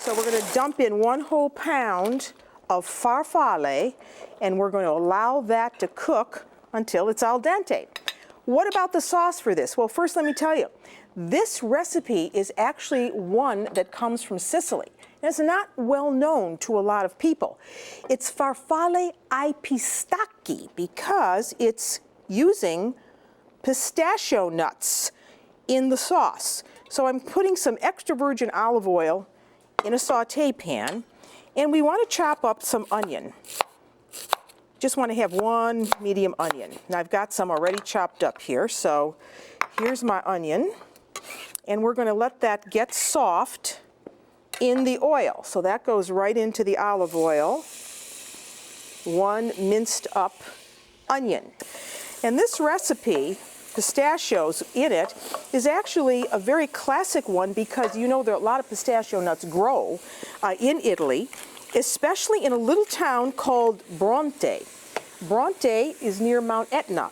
So we're going to dump in 1 whole pound of farfalle, and we're going to allow that to cook until it's al dente. What about the sauce for this? Well, first let me tell you, this recipe is actually one that comes from Sicily. And it's not well known to a lot of people. It's farfalle ai pistacchi because it's using pistachio nuts in the sauce. So I'm putting some extra virgin olive oil in a saute pan, and we want to chop up some onion. Just want to have 1 medium onion. And I've got some already chopped up here, so here's my onion. And we're going to let that get soft in the oil. So that goes right into the olive oil. 1 minced up onion. And this recipe, pistachios in it, is actually a very classic one because you know there are a lot of pistachio nuts grow in Italy, especially in a little town called Bronte. Bronte is near Mount Etna,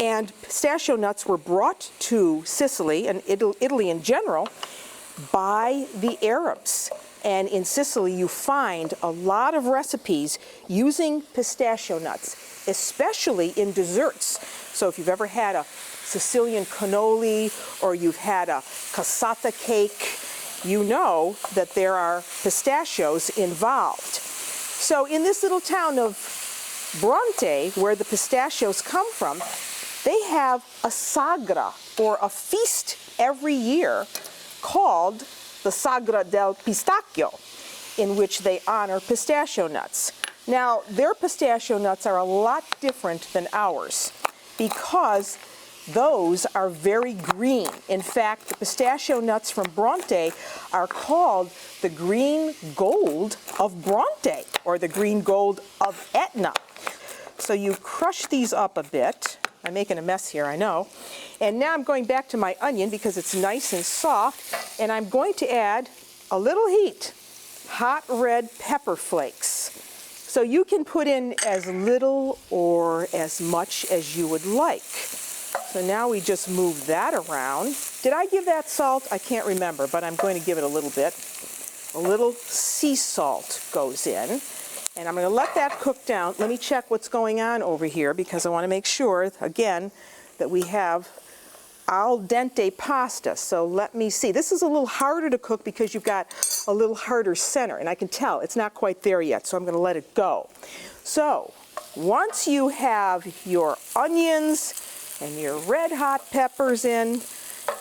and pistachio nuts were brought to Sicily and Italy in general by the Arabs. And in Sicily you find a lot of recipes using pistachio nuts, especially in desserts. So if you've ever had a Sicilian cannoli or you've had a cassata cake, you know that there are pistachios involved. So in this little town of Bronte, where the pistachios come from, they have a sagra, or a feast every year, called the Sagra del Pistacchio, in which they honor pistachio nuts. Now, their pistachio nuts are a lot different than ours because those are very green. In fact, the pistachio nuts from Bronte are called the green gold of Bronte, or the green gold of Etna. So you crush these up a bit. I'm making a mess here, I know. And now I'm going back to my onion because it's nice and soft, and I'm going to add a little heat, hot red pepper flakes. So you can put in as little or as much as you would like. So now we just move that around. Did I give that salt? I can't remember, but I'm going to give it a little bit. A little sea salt goes in. And I'm going to let that cook down. Let me check what's going on over here because I want to make sure, again, that we have al dente pasta. So let me see. This is a little harder to cook because you've got a little harder center. And I can tell it's not quite there yet, so I'm going to let it go. So once you have your onions and your red hot peppers in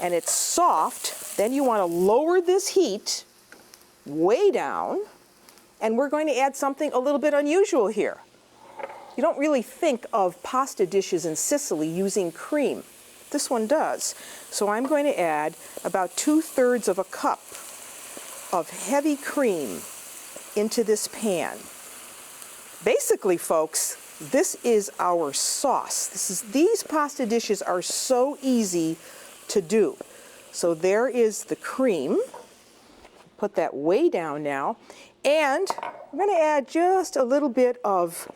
and it's soft, then you want to lower this heat way down. And we're going to add something a little bit unusual here. You don't really think of pasta dishes in Sicily using cream. This one does. So I'm going to add about 2/3 of a cup of heavy cream into this pan. Basically, folks, this is our sauce. These pasta dishes are so easy to do. So there is the cream. Put that way down now. And I'm going to add just a little bit of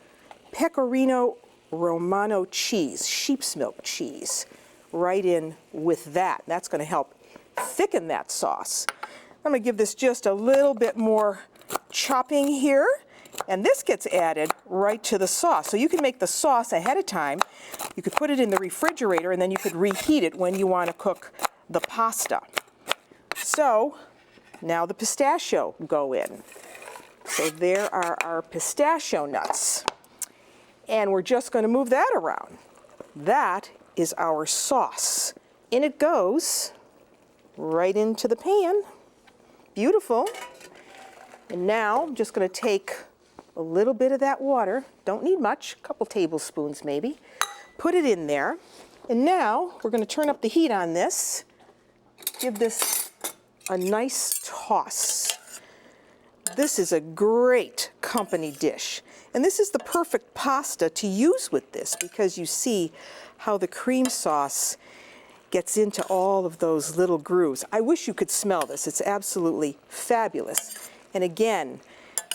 Pecorino Romano cheese, sheep's milk cheese, right in with that. That's going to help thicken that sauce. I'm going to give this just a little bit more chopping here, and this gets added right to the sauce. So you can make the sauce ahead of time. You could put it in the refrigerator, and then you could reheat it when you want to cook the pasta. So now the pistachio go in. So there are our pistachio nuts. And we're just going to move that around. That is our sauce. In it goes, right into the pan. Beautiful. And now I'm just going to take a little bit of that water. Don't need much, a couple tablespoons maybe. Put it in there. And now we're going to turn up the heat on this. Give this a nice toss. This is a great company dish. And this is the perfect pasta to use with this because you see how the cream sauce gets into all of those little grooves. I wish you could smell this. It's absolutely fabulous. And again,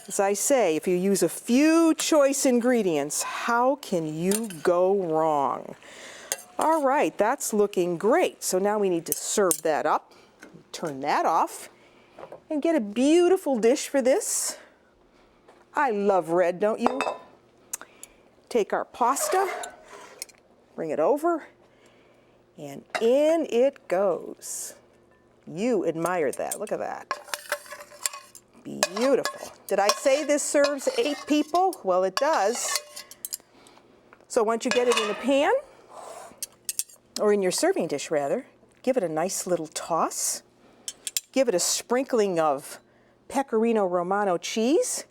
as I say, if you use a few choice ingredients, how can you go wrong? All right, that's looking great. So now we need to serve that up. Turn that off. and get a beautiful dish for this. I love red, don't you? Take our pasta, bring it over, and in it goes. You admire that. Look at that. Beautiful. Did I say this serves 8 people? Well, it does. So once you get it in a pan, or in your serving dish rather, give it a nice little toss. Give it a sprinkling of Pecorino Romano cheese,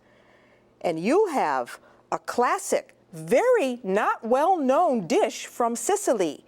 and you'll have a classic, very not well-known dish from Sicily.